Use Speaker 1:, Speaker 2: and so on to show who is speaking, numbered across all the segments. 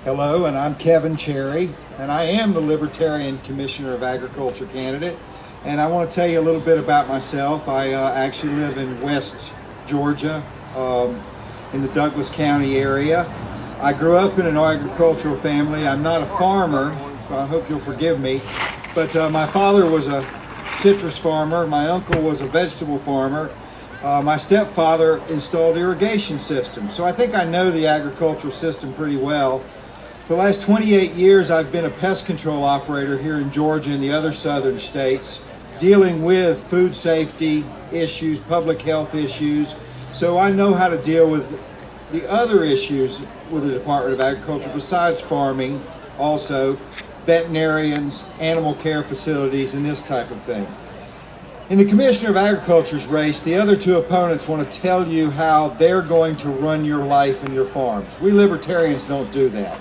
Speaker 1: Hello, and I'm Kevin Cherry, and I am the Libertarian Commissioner of Agriculture candidate. And I want to tell you a little bit about myself. I actually live in West Georgia, in the Douglas County area. I grew up in an agricultural family. I'm not a farmer, so I hope you'll forgive me. But my father was a citrus farmer. My uncle was a vegetable farmer. My stepfather installed irrigation systems. So I think I know the agricultural system pretty well. For the last 28 years, I've been a pest control operator here in Georgia and the other southern states, dealing with food safety issues, public health issues. So I know how to deal with the other issues with the Department of Agriculture besides farming, also veterinarians, animal care facilities, and this type of thing. In the Commissioner of Agriculture's race, the other two opponents want to tell you how they're going to run your life and your farms. We libertarians don't do that.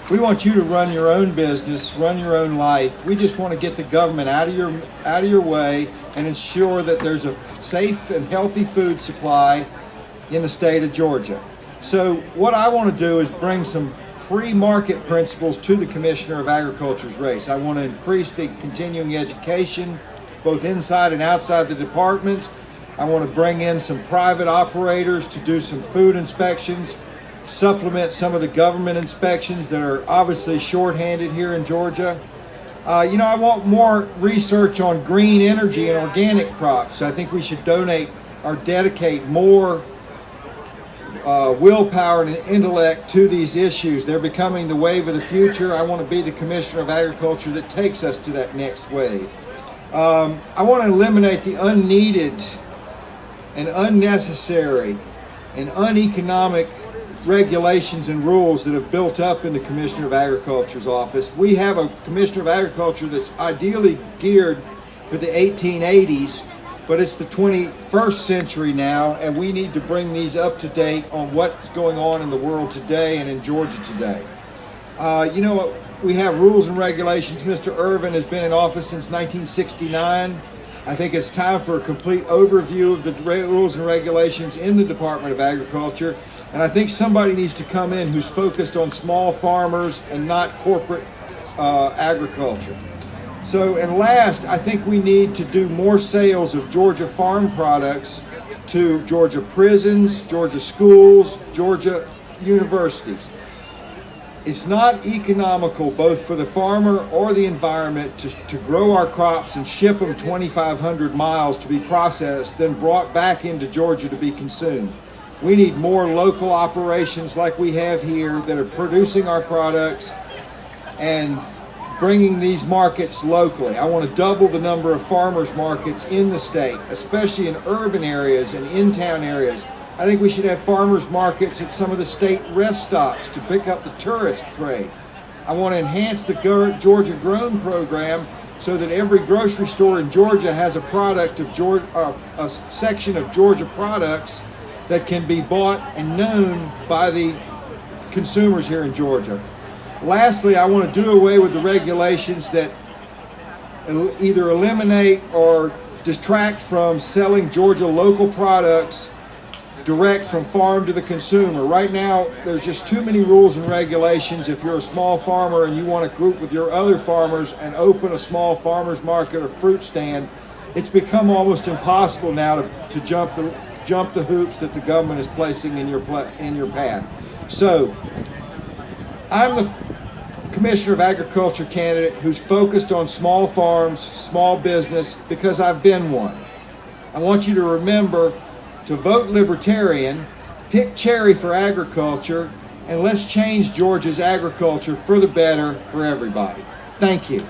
Speaker 1: We want you to run your own business, run your own life. We just want to get the government out of your way and ensure that there's a safe and healthy food supply in the state of Georgia. So what I want to do is bring some free market principles to the Commissioner of Agriculture's race. I want to increase the continuing education, both inside and outside the department. I want to bring in some private operators to do some food inspections, supplement some of the government inspections that are obviously shorthanded here in Georgia. I want more research on green energy and organic crops. I think we should donate or dedicate more willpower and intellect to these issues. They're becoming the wave of the future. I want to be the Commissioner of Agriculture that takes us to that next wave. I want to eliminate the unneeded and unnecessary and uneconomic regulations and rules that have built up in the Commissioner of Agriculture's office. We have a Commissioner of Agriculture that's ideally geared for the 1880s, but it's the 21st century now, and we need to bring these up to date on what's going on in the world today and in Georgia today. We have rules and regulations. Mr. Irvin has been in office since 1969. I think it's time for a complete overview of the rules and regulations in the Department of Agriculture. And I think somebody needs to come in who's focused on small farmers and not corporate agriculture. And last, I think we need to do more sales of Georgia farm products to Georgia prisons, Georgia schools, Georgia universities. It's not economical, both for the farmer or the environment, to grow our crops and ship them 2,500 miles to be processed, then brought back into Georgia to be consumed. We need more local operations like we have here that are producing our products and bringing these markets locally. I want to double the number of farmers markets in the state, especially in urban areas and in-town areas. I think we should have farmers markets at some of the state rest stops to pick up the tourist freight. I want to enhance the Georgia Grown program so that every grocery store in Georgia has a product of a section of Georgia products that can be bought and known by the consumers here in Georgia. Lastly, I want to do away with the regulations that either eliminate or distract from selling Georgia local products direct from farm to the consumer. Right now, there's just too many rules and regulations. If you're a small farmer and you want to group with your other farmers and open a small farmer's market or fruit stand, it's become almost impossible now to jump the hoops that the government is placing in your path. So, I'm the Commissioner of Agriculture candidate who's focused on small farms, small business, because I've been one. I want you to remember to vote Libertarian, pick Cherry for agriculture, and let's change Georgia's agriculture for the better for everybody. Thank you.